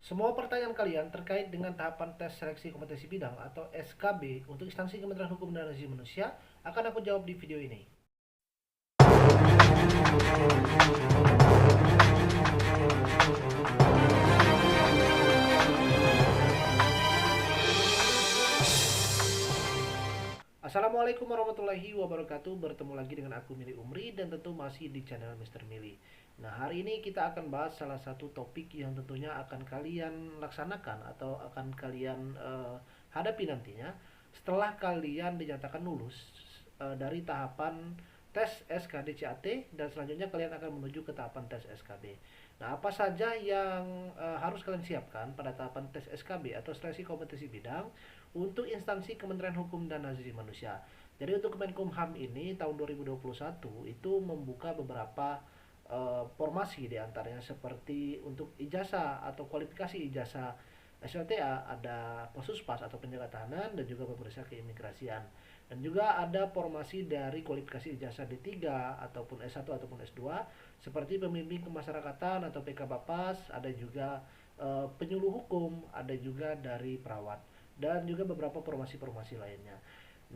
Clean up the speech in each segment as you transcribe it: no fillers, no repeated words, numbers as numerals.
Semua pertanyaan kalian terkait dengan tahapan tes seleksi kompetensi bidang atau SKB untuk instansi Kementerian Hukum dan Asasi Manusia akan aku jawab di video ini. Assalamualaikum warahmatullahi wabarakatuh. Bertemu lagi dengan aku Mili Umri dan tentu masih di channel Mr. Mili. Nah, hari ini kita akan bahas salah satu topik yang tentunya akan kalian laksanakan atau akan kalian hadapi nantinya setelah kalian dinyatakan lulus dari tahapan tes SKD CAT dan selanjutnya kalian akan menuju ke tahapan tes SKB. Nah, apa saja yang harus kalian siapkan pada tahapan tes SKB atau seleksi kompetensi bidang untuk instansi Kementerian Hukum dan Asasi Manusia. Jadi untuk Kemenkumham ini tahun 2021 itu membuka beberapa formasi diantaranya seperti untuk ijazah atau kualifikasi ijazah SLTA, ada Posuspas atau penjaga tahanan dan juga pemeriksa keimigrasian. Dan juga ada formasi dari kualifikasi ijazah D3 ataupun S1 ataupun S2 seperti pembimbing kemasyarakatan atau PK-Bapas, ada juga penyuluh hukum, ada juga dari perawat dan juga beberapa formasi-formasi lainnya.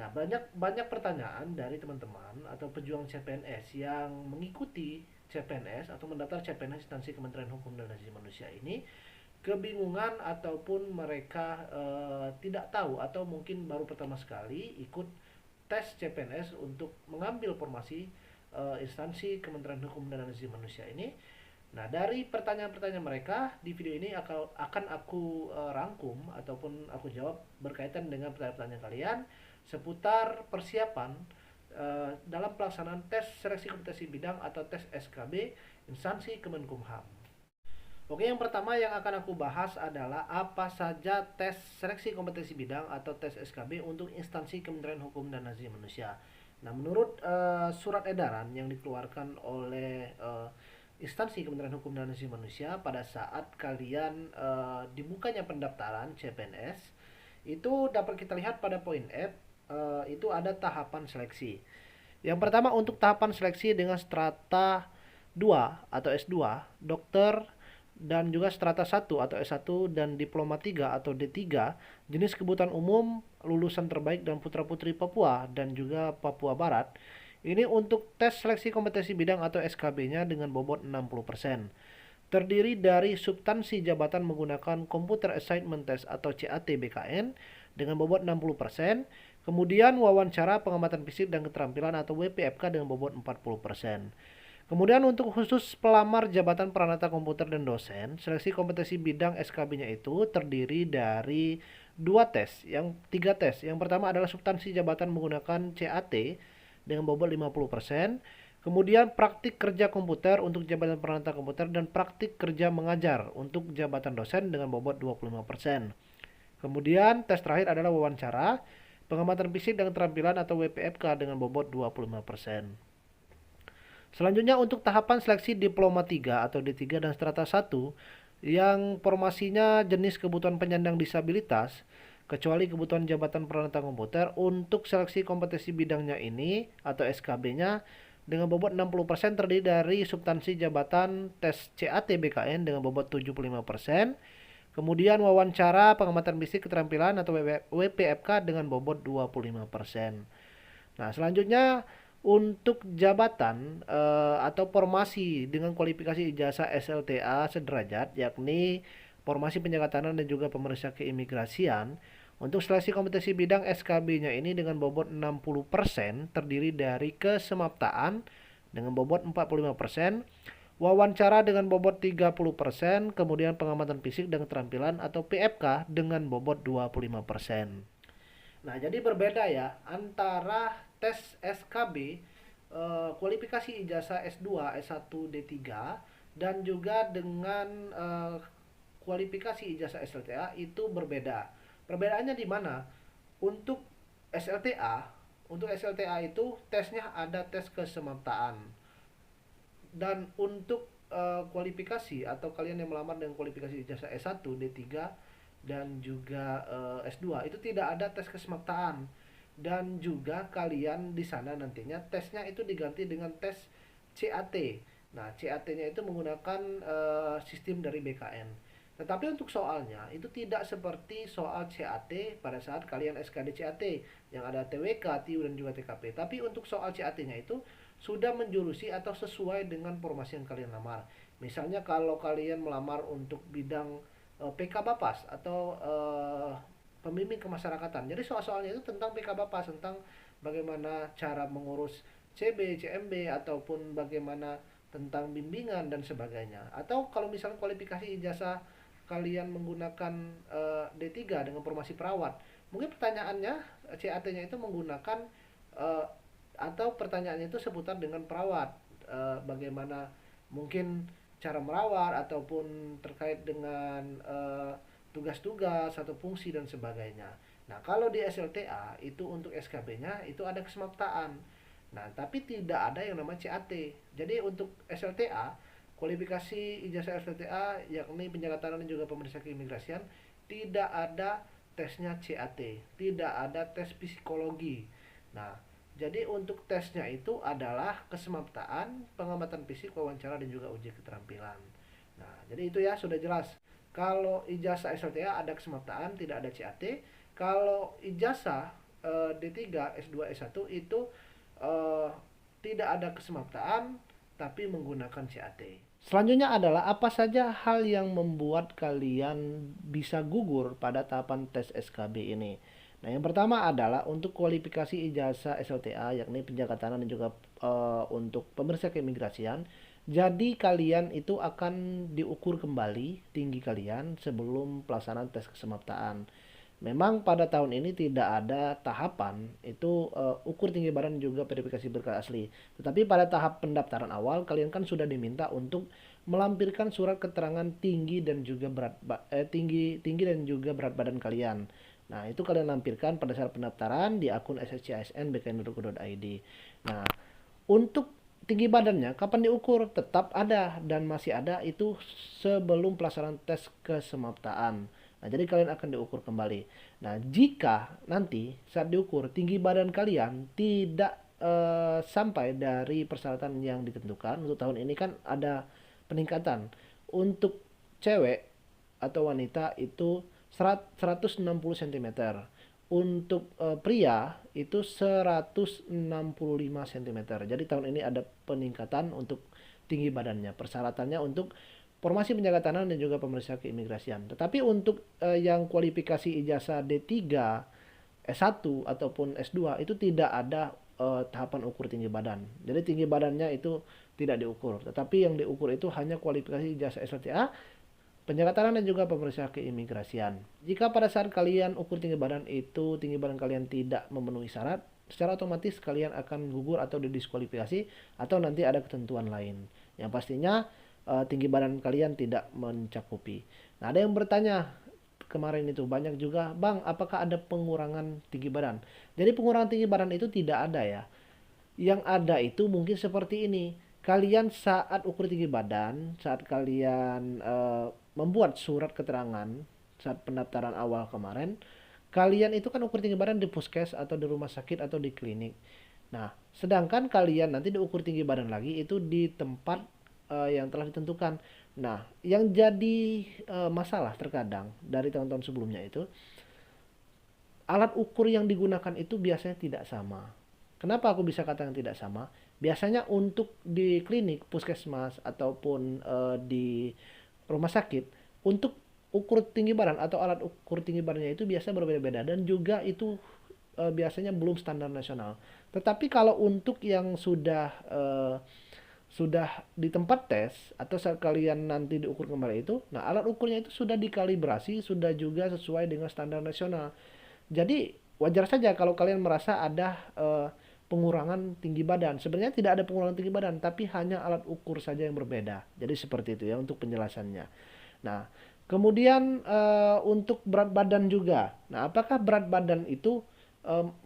Nah, banyak pertanyaan dari teman-teman atau pejuang CPNS yang mengikuti CPNS atau mendaftar CPNS instansi Kementerian Hukum dan Asasi Manusia ini kebingungan ataupun mereka tidak tahu atau mungkin baru pertama sekali ikut tes CPNS untuk mengambil formasi instansi Kementerian Hukum dan Asasi Manusia ini. Nah, dari pertanyaan-pertanyaan mereka di video ini akan aku rangkum ataupun aku jawab berkaitan dengan pertanyaan-pertanyaan kalian seputar persiapan dalam pelaksanaan tes seleksi kompetensi bidang atau tes SKB instansi Kemenkumham. Oke, yang pertama yang akan aku bahas adalah apa saja tes seleksi kompetensi bidang atau tes SKB untuk instansi Kementerian Hukum dan Asasi Manusia. Nah, menurut surat edaran yang dikeluarkan oleh instansi Kementerian Hukum dan Asasi Manusia pada saat kalian dibukanya pendaftaran CPNS, itu dapat kita lihat pada poin F, itu ada tahapan seleksi. Yang pertama untuk tahapan seleksi dengan strata 2 atau S2, dokter dan juga strata 1 atau S1 dan diploma 3 atau D3, jenis kebutuhan umum, lulusan terbaik dan putra-putri Papua dan juga Papua Barat. Ini untuk tes seleksi kompetensi bidang atau SKB-nya dengan bobot 60%. Terdiri dari substansi jabatan menggunakan Computer Assignment Test atau CAT BKN dengan bobot 60%. Kemudian wawancara pengamatan fisik dan keterampilan atau WPFK dengan bobot 40%. Kemudian untuk khusus pelamar jabatan peranata komputer dan dosen, seleksi kompetensi bidang SKB-nya itu terdiri dari tiga tes. Yang pertama adalah substansi jabatan menggunakan CAT dengan bobot 50%. Kemudian praktik kerja komputer untuk jabatan peranata komputer dan praktik kerja mengajar untuk jabatan dosen dengan bobot 25%. Kemudian tes terakhir adalah wawancara, pengamatan fisik dan keterampilan atau WPFK dengan bobot 25%. Selanjutnya untuk tahapan seleksi diploma 3 atau D3 dan strata 1 yang formasinya jenis kebutuhan penyandang disabilitas kecuali kebutuhan jabatan peranata komputer, untuk seleksi kompetensi bidangnya ini atau SKB-nya dengan bobot 60% terdiri dari substansi jabatan tes CAT BKN dengan bobot 75%. Kemudian wawancara pengamatan fisik keterampilan atau WPFK dengan bobot 25%. Nah, selanjutnya untuk jabatan atau formasi dengan kualifikasi ijazah SLTA sederajat, yakni formasi penjaga tahanan dan juga pemeriksa keimigrasian, untuk seleksi kompetensi bidang SKB-nya ini dengan bobot 60% terdiri dari kesemaptaan dengan bobot 45%, wawancara dengan bobot 30%, kemudian pengamatan fisik dan keterampilan atau PFK dengan bobot 25%. Nah, jadi berbeda ya antara tes SKB kualifikasi ijazah S2, S1, D3 dan juga dengan kualifikasi ijazah SLTA itu berbeda. Perbedaannya di mana? Untuk SLTA, untuk SLTA itu tesnya ada tes kesemaptaan. Dan untuk kualifikasi atau kalian yang melamar dengan kualifikasi ijazah S1, D3 dan juga S2 itu tidak ada tes kesemaptaan, dan juga kalian di sana nantinya tesnya itu diganti dengan tes CAT. Nah, CAT-nya itu menggunakan sistem dari BKN. Tetapi untuk soalnya itu tidak seperti soal CAT pada saat kalian SKD CAT yang ada TWK, TIU dan juga TKP. Tapi untuk soal CAT-nya itu sudah menjurusi atau sesuai dengan formasi yang kalian lamar. Misalnya kalau kalian melamar untuk bidang PK Bapas atau pembimbing kemasyarakatan. Jadi soal-soalnya itu tentang PK Bapas, tentang bagaimana cara mengurus CB, CMB ataupun bagaimana tentang bimbingan dan sebagainya. Atau kalau misalnya kualifikasi ijazah kalian menggunakan D3 dengan formasi perawat, mungkin pertanyaannya CAT-nya itu menggunakan eh, atau pertanyaannya itu seputar dengan perawat. Bagaimana mungkin cara merawat ataupun terkait dengan tugas-tugas atau fungsi dan sebagainya. Nah, kalau di SLTA itu untuk SKB-nya itu ada kesemaptaan. Nah, tapi tidak ada yang namanya CAT. Jadi untuk SLTA, kualifikasi ijazah SLTA yakni penjaga tanah dan juga pemeriksa keimigrasian, tidak ada tesnya CAT, tidak ada tes psikologi. Nah, jadi untuk tesnya itu adalah kesemaptaan, pengamatan fisik, wawancara dan juga uji keterampilan. Nah, jadi itu ya sudah jelas. Kalau ijazah SLTA ada kesemaptaan, tidak ada CAT. Kalau ijazah D3, S2, S1 itu eh, tidak ada kesemaptaan tapi menggunakan CAT. Selanjutnya adalah apa saja hal yang membuat kalian bisa gugur pada tahapan tes SKB ini. Nah, yang pertama adalah untuk kualifikasi ijazah SLTA yakni penjaga tanah dan juga untuk pemeriksa keimigrasian. Jadi kalian itu akan diukur kembali tinggi kalian sebelum pelaksanaan tes kesemaptaan. Memang pada tahun ini tidak ada tahapan itu ukur tinggi badan juga verifikasi berkas asli. Tetapi pada tahap pendaftaran awal kalian kan sudah diminta untuk melampirkan surat keterangan tinggi dan juga tinggi dan juga berat badan kalian. Nah, itu kalian lampirkan pada saat pendaftaran di akun SSCASN bkn.go.id. Nah, untuk tinggi badannya kapan diukur? Tetap ada dan masih ada itu sebelum pelaksanaan tes kesemaptaan. Nah, jadi kalian akan diukur kembali. Nah, jika nanti saat diukur tinggi badan kalian tidak sampai dari persyaratan yang ditentukan, untuk tahun ini kan ada peningkatan. Untuk cewek atau wanita itu 160 cm. Untuk pria itu 165 cm. Jadi tahun ini ada peningkatan untuk tinggi badannya. Persyaratannya untuk formasi penjaga tanah dan juga pemeriksa keimigrasian. Tetapi untuk yang kualifikasi ijazah D3, S1 ataupun S2 itu tidak ada tahapan ukur tinggi badan. Jadi tinggi badannya itu tidak diukur. Tetapi yang diukur itu hanya kualifikasi ijazah SLTA, penjaga tanah dan juga pemeriksa keimigrasian. Jika pada saat kalian ukur tinggi badan itu tinggi badan kalian tidak memenuhi syarat, secara otomatis kalian akan gugur atau didiskualifikasi atau nanti ada ketentuan lain. Yang pastinya tinggi badan kalian tidak mencakupi. Nah, ada yang bertanya kemarin itu banyak juga, Bang, apakah ada pengurangan tinggi badan? Jadi pengurangan tinggi badan itu tidak ada ya. Yang ada itu mungkin seperti ini. Kalian saat ukur tinggi badan, saat kalian membuat surat keterangan saat pendaftaran awal kemarin, kalian itu kan ukur tinggi badan di puskes atau di rumah sakit atau di klinik. Nah, sedangkan kalian nanti diukur tinggi badan lagi itu di tempat yang telah ditentukan. Nah, yang jadi masalah terkadang dari tahun-tahun sebelumnya itu alat ukur yang digunakan itu biasanya tidak sama. Kenapa aku bisa katakan tidak sama? Biasanya untuk di klinik, puskesmas ataupun di rumah sakit, untuk ukur tinggi badan atau alat ukur tinggi badannya itu biasa berbeda-beda dan juga itu biasanya belum standar nasional. Tetapi kalau untuk yang sudah di tempat tes atau saat kalian nanti diukur kembali itu, nah alat ukurnya itu sudah dikalibrasi, sudah juga sesuai dengan standar nasional. Jadi wajar saja kalau kalian merasa ada pengurangan tinggi badan. Sebenarnya tidak ada pengurangan tinggi badan, tapi hanya alat ukur saja yang berbeda. Jadi seperti itu ya untuk penjelasannya. Nah, kemudian untuk berat badan juga. Nah, apakah berat badan itu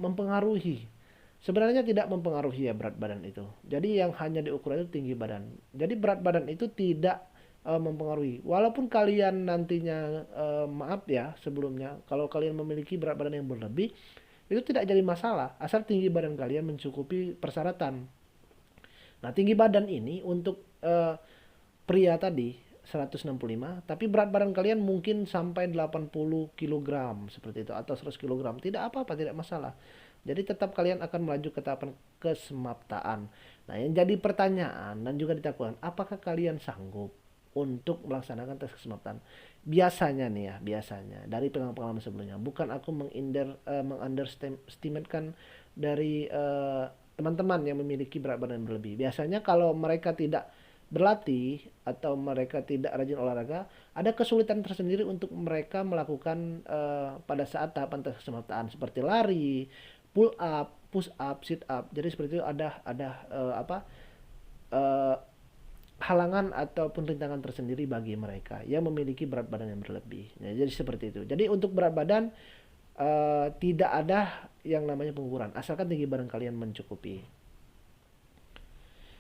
mempengaruhi? Sebenarnya tidak mempengaruhi ya berat badan itu. Jadi yang hanya diukur itu tinggi badan. Jadi berat badan itu tidak mempengaruhi. Walaupun kalian nantinya maaf ya sebelumnya, kalau kalian memiliki berat badan yang berlebih, itu tidak jadi masalah asal tinggi badan kalian mencukupi persyaratan. Nah, tinggi badan ini untuk pria tadi 165, tapi berat badan kalian mungkin sampai 80 kilogram seperti itu atau 100 kilogram. Tidak apa-apa, tidak masalah. Jadi tetap kalian akan melaju ke tahapan kesemaptaan. Nah, yang jadi pertanyaan dan juga ditakutkan, apakah kalian sanggup untuk melaksanakan tes kesemaptaan? Biasanya nih ya, biasanya dari pengalaman sebelumnya, bukan aku mengunderestimatekan dari teman-teman yang memiliki berat badan berlebih. Biasanya kalau mereka tidak berlatih atau mereka tidak rajin olahraga, ada kesulitan tersendiri untuk mereka melakukan pada saat tahapan tes kesemaptaan seperti lari, pull up, push up, sit up. Jadi seperti itu ada apa eh, halangan ataupun rintangan tersendiri bagi mereka yang memiliki berat badan yang berlebih. Ya, jadi seperti itu. Jadi untuk berat badan tidak ada yang namanya pengukuran, asalkan tinggi badan kalian mencukupi.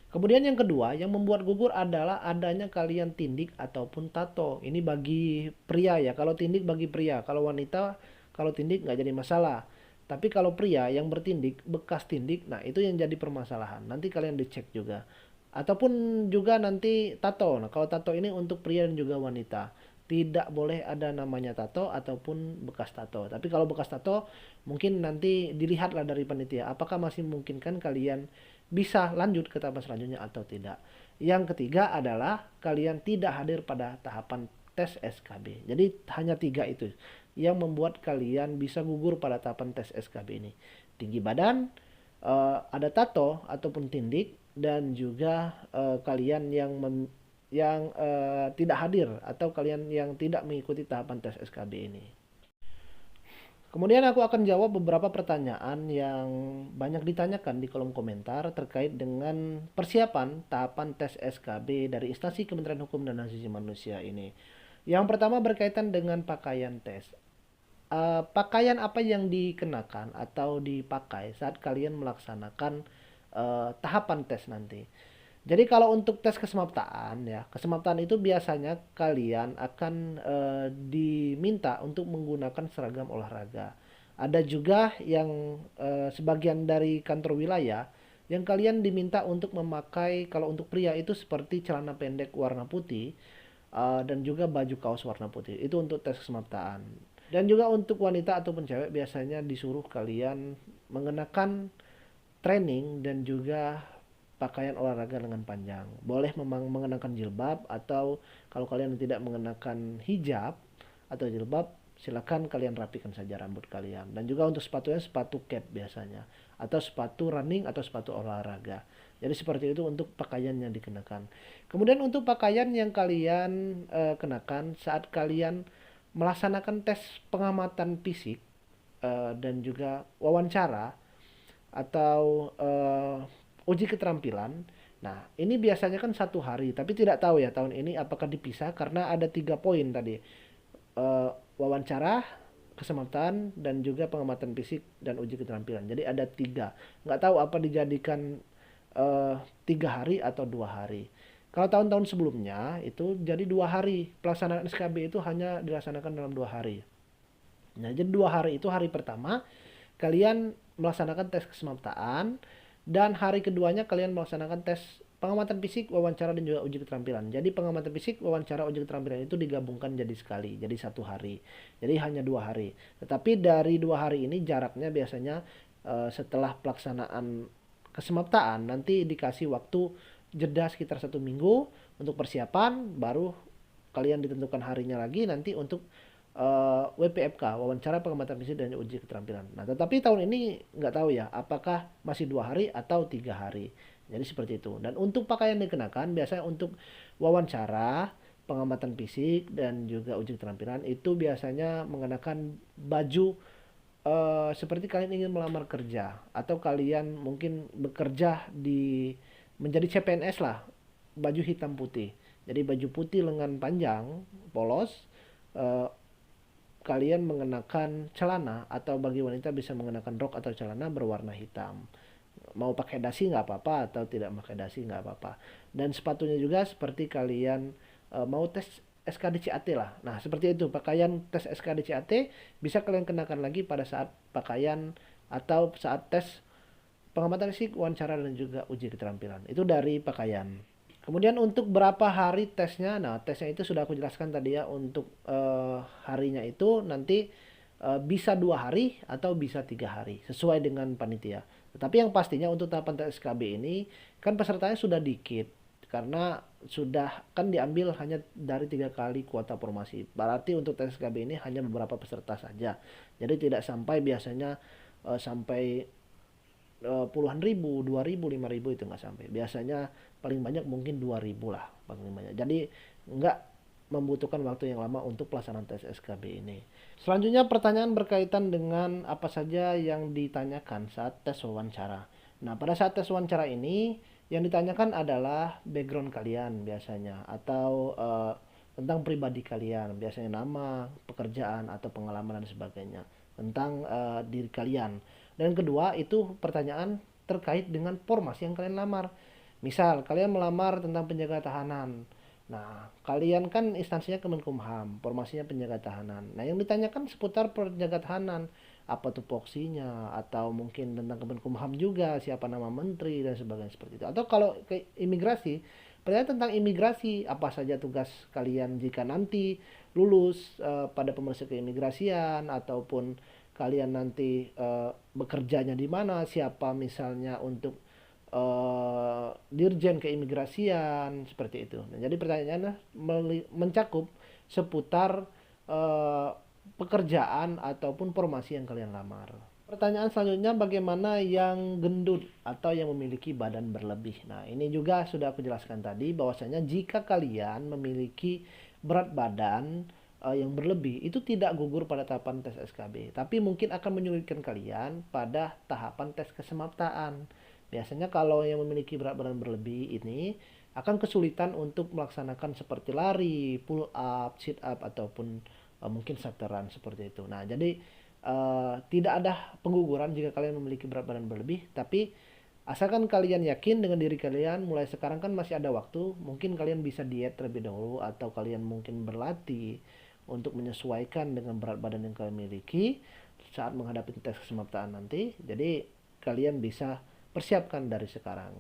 Kemudian yang kedua yang membuat gugur adalah adanya kalian tindik ataupun tato. Ini bagi pria ya. Kalau tindik bagi pria, kalau wanita kalau tindik nggak jadi masalah. Tapi kalau pria yang bertindik, bekas tindik, nah itu yang jadi permasalahan. Nanti kalian dicek juga. Ataupun juga nanti tato. Nah kalau tato ini untuk pria dan juga wanita. Tidak boleh ada namanya tato ataupun bekas tato. Tapi kalau bekas tato mungkin nanti dilihatlah dari panitia. Apakah masih memungkinkan kalian bisa lanjut ke tahapan selanjutnya atau tidak. Yang ketiga adalah kalian tidak hadir pada tahapan tes SKB. Jadi hanya tiga itu yang membuat kalian bisa gugur pada tahapan tes SKB ini. Tinggi badan, ada tato ataupun tindik, dan juga kalian yang tidak hadir atau kalian yang tidak mengikuti tahapan tes SKB ini. Kemudian aku akan jawab beberapa pertanyaan yang banyak ditanyakan di kolom komentar terkait dengan persiapan tahapan tes SKB dari instansi Kementerian Hukum dan Asasi Manusia ini. Yang pertama berkaitan dengan pakaian tes. Pakaian apa yang dikenakan atau dipakai saat kalian melaksanakan tahapan tes nanti. Jadi kalau untuk tes kesemaptaan ya, kesemaptaan itu biasanya kalian akan diminta untuk menggunakan seragam olahraga. Ada juga yang sebagian dari kantor wilayah yang kalian diminta untuk memakai, kalau untuk pria itu seperti celana pendek warna putih dan juga baju kaos warna putih. Itu untuk tes kesemaptaan. Dan juga untuk wanita ataupun cewek biasanya disuruh kalian mengenakan training dan juga pakaian olahraga lengan panjang. Boleh memang mengenakan jilbab, atau kalau kalian tidak mengenakan hijab atau jilbab, silakan kalian rapikan saja rambut kalian. Dan juga untuk sepatunya sepatu cat biasanya, atau sepatu running atau sepatu olahraga. Jadi seperti itu untuk pakaian yang dikenakan. Kemudian untuk pakaian yang kalian kenakan saat kalian melaksanakan tes pengamatan fisik dan juga wawancara atau uji keterampilan. Nah, ini biasanya kan 1 hari, tapi tidak tahu ya tahun ini apakah dipisah karena ada 3 poin tadi. Wawancara, kesemapatan, dan juga pengamatan fisik dan uji keterampilan. Jadi ada 3. Nggak tahu apa dijadikan 3 hari atau 2 hari. Kalau tahun-tahun sebelumnya itu jadi 2 hari. Pelaksanaan SKB itu hanya dilaksanakan dalam 2 hari. Nah, jadi 2 hari itu hari pertama kalian melaksanakan tes kesemaptaan, dan hari keduanya kalian melaksanakan tes pengamatan fisik, wawancara, dan juga uji keterampilan. Jadi pengamatan fisik, wawancara, uji keterampilan itu digabungkan jadi sekali, jadi 1 hari. Jadi hanya 2 hari. Tetapi dari 2 hari ini jaraknya biasanya setelah pelaksanaan kesemaptaan nanti dikasih waktu jeda sekitar 1 minggu untuk persiapan, baru kalian ditentukan harinya lagi nanti untuk WPFK, wawancara pengamatan fisik dan uji keterampilan. Nah, tetapi tahun ini nggak tahu ya, apakah masih 2 hari atau 3 hari. Jadi seperti itu. Dan untuk pakaian yang dikenakan, biasanya untuk wawancara, pengamatan fisik dan juga uji keterampilan itu biasanya mengenakan baju seperti kalian ingin melamar kerja atau kalian mungkin bekerja di menjadi CPNS lah, baju hitam putih. Jadi baju putih lengan panjang, polos, eh, kalian mengenakan celana, atau bagi wanita bisa mengenakan rok atau celana berwarna hitam. Mau pakai dasi nggak apa-apa, atau tidak pakai dasi nggak apa-apa. Dan sepatunya juga seperti kalian mau tes SKD CAT lah. Nah seperti itu, pakaian tes SKD CAT bisa kalian kenakan lagi pada saat pakaian atau saat tes pengamatan fisik, wawancara, dan juga uji keterampilan. Itu dari pakaian. Kemudian untuk berapa hari tesnya, nah tesnya itu sudah aku jelaskan tadi ya. Untuk harinya itu nanti bisa 2 hari atau bisa 3 hari sesuai dengan panitia. Tetapi yang pastinya untuk tahapan tes SKB ini kan pesertanya sudah dikit karena sudah kan diambil hanya dari 3 kali kuota formasi. Berarti untuk tes SKB ini hanya beberapa peserta saja. Jadi tidak sampai biasanya sampai puluhan ribu, 2.000, 5.000 itu nggak sampai. Biasanya paling banyak mungkin 2.000 lah paling banyak. Jadi nggak membutuhkan waktu yang lama untuk pelaksanaan tes SKB ini. Selanjutnya pertanyaan berkaitan dengan apa saja yang ditanyakan saat tes wawancara. Nah, pada saat tes wawancara ini yang ditanyakan adalah background kalian biasanya atau tentang pribadi kalian, biasanya nama, pekerjaan atau pengalaman dan sebagainya tentang diri kalian. Dan kedua itu pertanyaan terkait dengan formasi yang kalian lamar. Misal kalian melamar tentang penjaga tahanan. Nah, kalian kan instansinya Kemenkumham, formasinya penjaga tahanan. Nah, yang ditanyakan seputar penjaga tahanan, apa tupoksinya, atau mungkin tentang Kemenkumham juga, siapa nama menteri dan sebagainya seperti itu. Atau kalau ke imigrasi, pertanyaan tentang imigrasi, apa saja tugas kalian jika nanti lulus pada pemeriksaan keimigrasian, ataupun kalian nanti bekerjanya di mana, siapa misalnya untuk dirjen keimigrasian seperti itu. Nah, jadi pertanyaannya mencakup seputar uh, pekerjaan ataupun formasi yang kalian lamar. Pertanyaan selanjutnya, bagaimana yang gendut atau yang memiliki badan berlebih? Nah, ini juga sudah aku jelaskan tadi bahwasanya jika kalian memiliki berat badan yang berlebih itu tidak gugur pada tahapan tes SKB, tapi mungkin akan menyulitkan kalian pada tahapan tes kesemaptaan. Biasanya kalau yang memiliki berat badan berlebih ini akan kesulitan untuk melaksanakan seperti lari, pull up, sit up ataupun mungkin saturan seperti itu. Nah, jadi tidak ada pengguguran jika kalian memiliki berat badan berlebih, tapi asalkan kalian yakin dengan diri kalian, mulai sekarang kan masih ada waktu, mungkin kalian bisa diet terlebih dahulu atau kalian mungkin berlatih untuk menyesuaikan dengan berat badan yang kalian miliki saat menghadapi tes kesemaptaan nanti. Jadi kalian bisa persiapkan dari sekarang.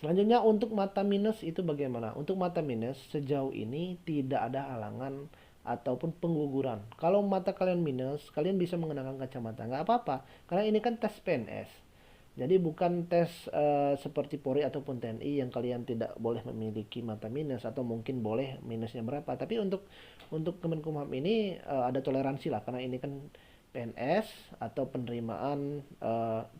Selanjutnya untuk mata minus itu bagaimana? Untuk mata minus sejauh ini tidak ada halangan ataupun pengguguran. Kalau mata kalian minus, kalian bisa mengenakan kacamata. Nggak apa-apa, karena ini kan tes PNS. Jadi bukan tes seperti Polri ataupun TNI yang kalian tidak boleh memiliki mata minus atau mungkin boleh minusnya berapa. Tapi untuk Kemenkumham ini ada toleransi lah, karena ini kan PNS atau penerimaan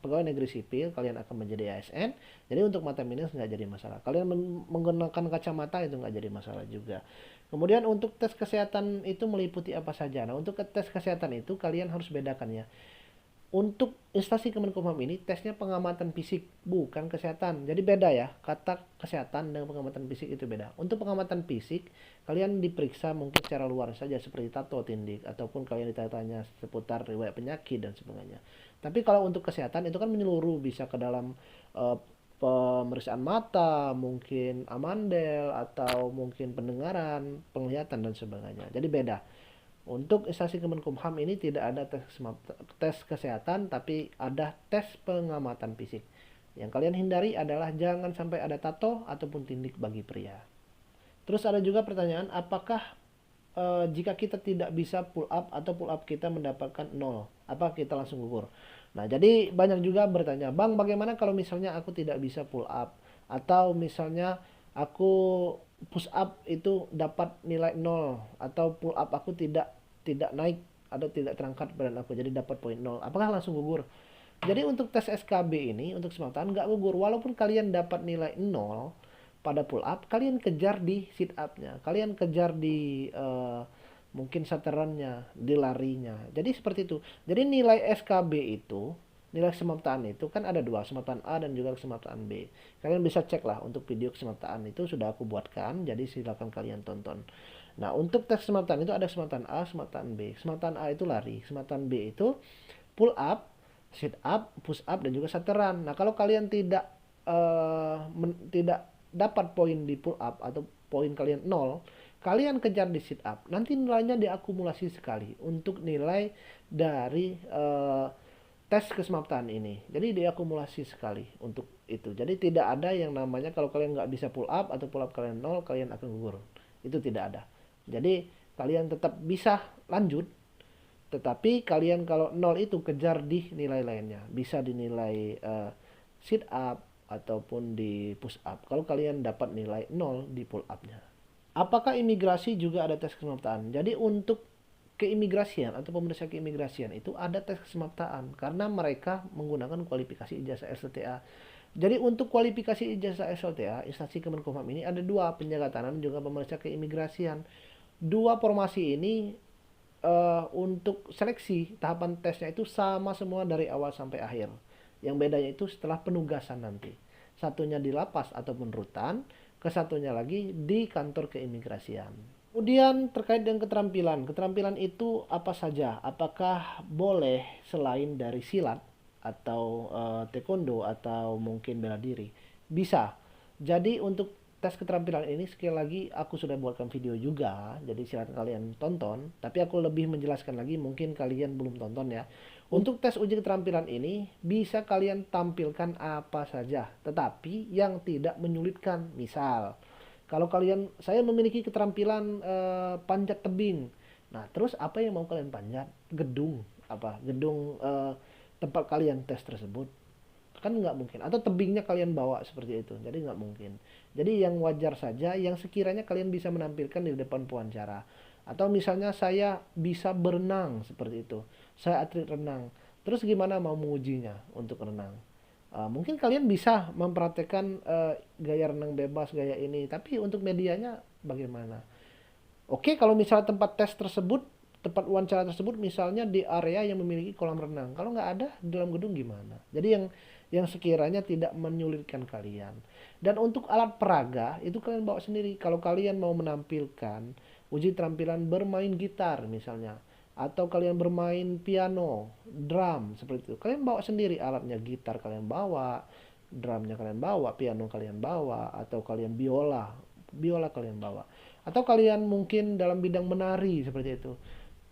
pegawai negeri sipil, kalian akan menjadi ASN. Jadi untuk mata minus nggak jadi masalah. Kalian menggunakan kacamata itu nggak jadi masalah juga. Kemudian untuk tes kesehatan itu meliputi apa saja? Nah, untuk tes kesehatan itu kalian harus bedakan ya. Untuk instansi Kemenkumham ini tesnya pengamatan fisik bukan kesehatan. Jadi beda ya, kata kesehatan dan pengamatan fisik itu beda. Untuk pengamatan fisik kalian diperiksa mungkin secara luar saja seperti tato, tindik, ataupun kalian ditanya seputar riwayat penyakit dan sebagainya. Tapi kalau untuk kesehatan itu kan menyeluruh, bisa ke dalam pemeriksaan mata, mungkin amandel, atau mungkin pendengaran, penglihatan dan sebagainya. Jadi beda. Untuk instansi Kemenkumham ini tidak ada tes kesehatan, tapi ada tes pengamatan fisik. Yang kalian hindari adalah jangan sampai ada tato ataupun tindik bagi pria. Terus ada juga pertanyaan, apakah jika kita tidak bisa pull up atau pull up kita mendapatkan 0, apa kita langsung gugur? Nah, jadi banyak juga bertanya, Bang, bagaimana kalau misalnya aku tidak bisa pull up? Atau misalnya aku push up itu dapat nilai 0, atau pull up aku tidak tidak naik atau tidak terangkat badan aku, jadi dapat poin 0. Apakah langsung gugur? Jadi untuk tes SKB ini untuk kesemaptaan nggak gugur, walaupun kalian dapat nilai 0 pada pull up, kalian kejar di sit up-nya, kalian kejar di mungkin saturannya, di larinya. Jadi seperti itu. Jadi nilai SKB itu, nilai kesemaptaan itu kan ada dua, kesemaptaan A dan juga kesemaptaan B. Kalian bisa cek lah untuk video kesemaptaan itu sudah aku buatkan, jadi silakan kalian tonton. Nah, untuk tes kesemaptaan itu ada kesemaptaan A, kesemaptaan B. Kesemaptaan A itu lari, kesemaptaan B itu pull up, sit up, push up dan juga saturan. Nah, kalau kalian tidak tidak dapat poin di pull up atau poin kalian 0, kalian kejar di sit up. Nanti nilainya diakumulasi sekali untuk nilai dari tes kesemaptaan ini. Jadi diakumulasi sekali untuk itu. Jadi tidak ada yang namanya kalau kalian nggak bisa pull up atau pull up kalian nol, kalian akan gugur. Itu tidak ada. Jadi kalian tetap bisa lanjut, tetapi kalian kalau nol itu kejar di nilai lainnya. Bisa dinilai sit up ataupun di push up. Kalau kalian dapat nilai nol di pull upnya. Apakah imigrasi juga ada tes kesemaptaan? Jadi untuk keimigrasian atau pemeriksaan keimigrasian itu ada tes kesemaptaan karena mereka menggunakan kualifikasi ijazah SLTA. Jadi untuk kualifikasi ijazah SLTA, instansi Kemenkumham ini ada dua, penjaga tanah dan juga pemeriksa keimigrasian. Dua formasi ini untuk seleksi tahapan tesnya itu sama semua dari awal sampai akhir. Yang bedanya itu setelah penugasan nanti. Satunya di lapas ataupun rutan, kesatunya lagi di kantor keimigrasian. Kemudian terkait dengan keterampilan. Keterampilan itu apa saja? Apakah boleh selain dari silat atau taekwondo atau mungkin bela diri? Bisa. Jadi untuk tes keterampilan ini sekali lagi aku sudah buatkan video juga. Jadi silakan kalian tonton. Tapi aku lebih menjelaskan lagi, mungkin kalian belum tonton ya. Untuk tes uji keterampilan ini bisa kalian tampilkan apa saja, tetapi yang tidak menyulitkan. Misal kalau kalian, saya memiliki keterampilan panjat tebing. Nah, terus apa yang mau kalian panjat? Gedung, apa? Gedung tempat kalian tes tersebut. Kan nggak mungkin. Atau tebingnya kalian bawa seperti itu. Jadi nggak mungkin. Jadi yang wajar saja, yang sekiranya kalian bisa menampilkan di depan pewawancara. Atau misalnya saya bisa berenang seperti itu. Saya atlet renang. Terus gimana mau mengujinya untuk renang? Mungkin kalian bisa mempraktekkan gaya renang bebas, gaya ini, tapi untuk medianya bagaimana? Oke, kalau misalnya tempat tes tersebut, tempat wawancara tersebut misalnya di area yang memiliki kolam renang, kalau nggak ada di dalam gedung gimana? Jadi yang sekiranya tidak menyulitkan kalian. Dan untuk alat peraga itu kalian bawa sendiri. Kalau kalian mau menampilkan uji keterampilan bermain gitar misalnya, atau kalian bermain piano, drum seperti itu, kalian bawa sendiri alatnya. Gitar kalian bawa, drumnya kalian bawa, piano kalian bawa, atau kalian biola kalian bawa, atau kalian mungkin dalam bidang menari seperti itu,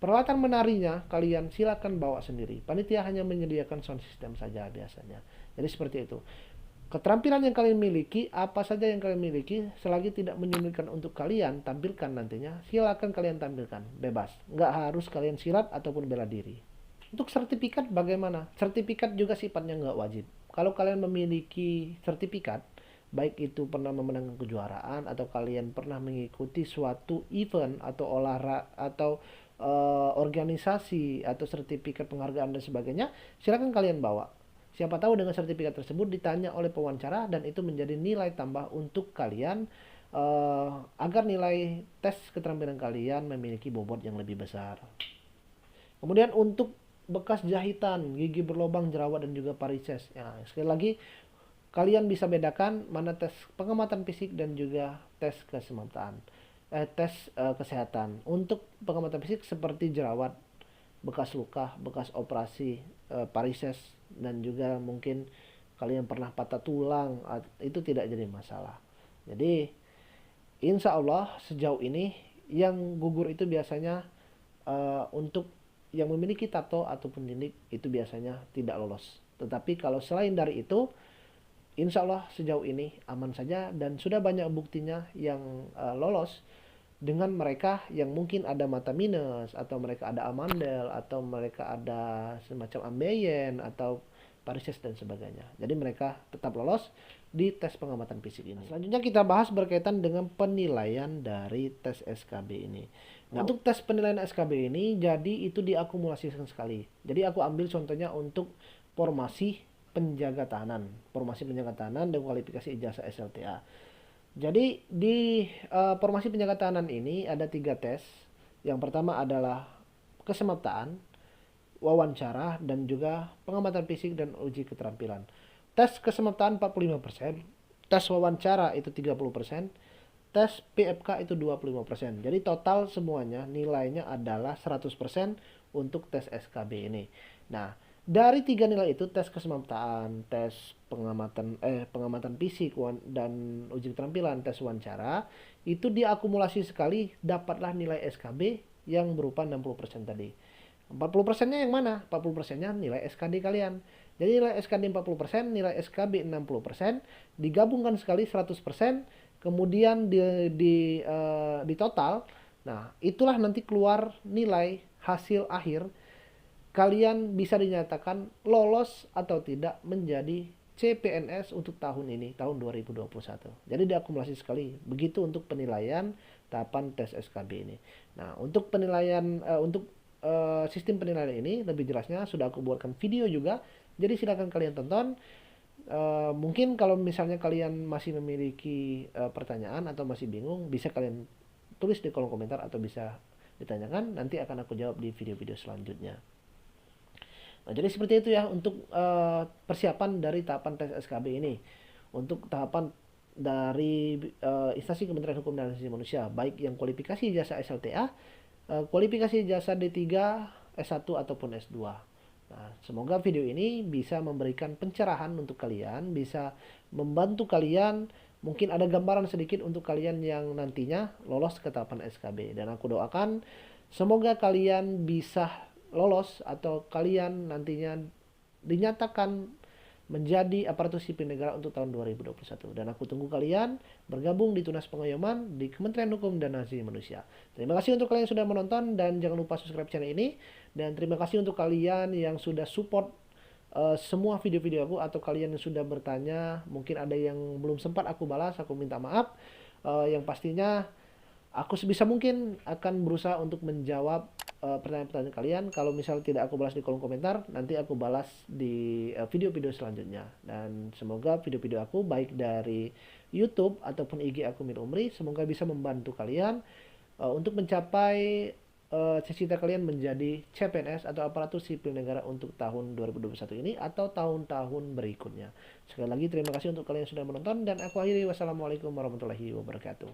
peralatan menarinya kalian silakan bawa sendiri. Panitia hanya menyediakan sound system saja biasanya. Jadi seperti itu. Keterampilan yang kalian miliki, apa saja yang kalian miliki, selagi tidak menyulitkan untuk kalian tampilkan nantinya, silakan kalian tampilkan, bebas. Nggak harus kalian silat ataupun bela diri. Untuk sertifikat bagaimana? Sertifikat juga sifatnya nggak wajib. Kalau kalian memiliki sertifikat, baik itu pernah memenangkan kejuaraan atau kalian pernah mengikuti suatu event atau olahraga atau organisasi atau sertifikat penghargaan dan sebagainya, silakan kalian bawa. Siapa tahu dengan sertifikat tersebut ditanya oleh pewawancara dan itu menjadi nilai tambah untuk kalian agar nilai tes keterampilan kalian memiliki bobot yang lebih besar. Kemudian untuk bekas jahitan, gigi berlubang, jerawat dan juga varises. Ya, sekali lagi kalian bisa bedakan mana tes pengamatan fisik dan juga tes kesemaptaan. Tes kesehatan. Untuk pengamatan fisik seperti jerawat, bekas luka, bekas operasi, varises, dan juga mungkin kalian pernah patah tulang, itu tidak jadi masalah. Jadi insya Allah sejauh ini yang gugur itu biasanya untuk yang memiliki tato ataupun dinding itu biasanya tidak lolos. Tetapi kalau selain dari itu, insya Allah sejauh ini aman saja dan sudah banyak buktinya yang lolos dengan mereka yang mungkin ada mata minus atau mereka ada amandel atau mereka ada semacam ambeien atau varises dan sebagainya. Jadi mereka tetap lolos di tes pengamatan fisik ini. Selanjutnya kita bahas berkaitan dengan penilaian dari tes SKB ini. Nah, untuk tes penilaian SKB ini jadi itu diakumulasikan sekali. Jadi aku ambil contohnya untuk formasi penjaga tahanan, formasi penjaga tahanan dan kualifikasi ijazah SLTA. Jadi di formasi penjaga tahanan ini ada 3 tes. Yang pertama adalah kesemaptaan, wawancara, dan juga pengamatan fisik dan uji keterampilan. Tes kesemaptaan 45%, tes wawancara itu 30%, tes PFK itu 25%. Jadi total semuanya nilainya adalah 100% untuk tes SKB ini. Nah, dari 3 nilai itu, tes kesemaptaan, tes pengamatan fisik dan uji keterampilan, tes wawancara, itu diakumulasi sekali dapatlah nilai SKB yang berupa 60% tadi. 40%-nya yang mana? 40%-nya nilai SKD kalian. Jadi nilai SKD 40%, nilai SKB 60%, digabungkan sekali 100%, kemudian di total. Nah, itulah nanti keluar nilai hasil akhir kalian bisa dinyatakan lolos atau tidak menjadi CPNS untuk tahun ini, tahun 2021. Jadi diakumulasi sekali. Begitu untuk penilaian tahapan tes SKB ini. Nah, untuk penilaian untuk sistem penilaian ini lebih jelasnya sudah aku buatkan video juga. Jadi silakan kalian tonton. Mungkin kalau misalnya kalian masih memiliki pertanyaan atau masih bingung, bisa kalian tulis di kolom komentar atau bisa ditanyakan. Nanti akan aku jawab di video-video selanjutnya. Nah, jadi seperti itu ya untuk persiapan dari tahapan tes SKB ini. Untuk tahapan dari instansi Kementerian Hukum dan Asasi Manusia, baik yang kualifikasi jasa SLTA, kualifikasi jasa D3, S1 ataupun S2. Nah, semoga video ini bisa memberikan pencerahan untuk kalian, bisa membantu kalian, mungkin ada gambaran sedikit untuk kalian yang nantinya lolos ke tahapan SKB. Dan aku doakan semoga kalian bisa lolos atau kalian nantinya dinyatakan menjadi aparatur sipil negara untuk tahun 2021. Dan aku tunggu kalian bergabung di Tunas Pengayoman di Kementerian Hukum dan Asasi Manusia. Terima kasih untuk kalian yang sudah menonton dan jangan lupa subscribe channel ini. Dan terima kasih untuk kalian yang sudah support semua video-video aku atau kalian yang sudah bertanya. Mungkin ada yang belum sempat aku balas, aku minta maaf. Yang pastinya aku sebisa mungkin akan berusaha untuk menjawab pertanyaan-pertanyaan kalian. Kalau misal tidak aku balas di kolom komentar, nanti aku balas di video-video selanjutnya. Dan semoga video-video aku baik dari YouTube ataupun IG aku Mir Umri, semoga bisa membantu kalian untuk mencapai cita-cita kalian menjadi CPNS atau aparatur sipil negara untuk tahun 2021 ini atau tahun-tahun berikutnya. Sekali lagi terima kasih untuk kalian yang sudah menonton dan aku akhiri. Wassalamualaikum warahmatullahi wabarakatuh.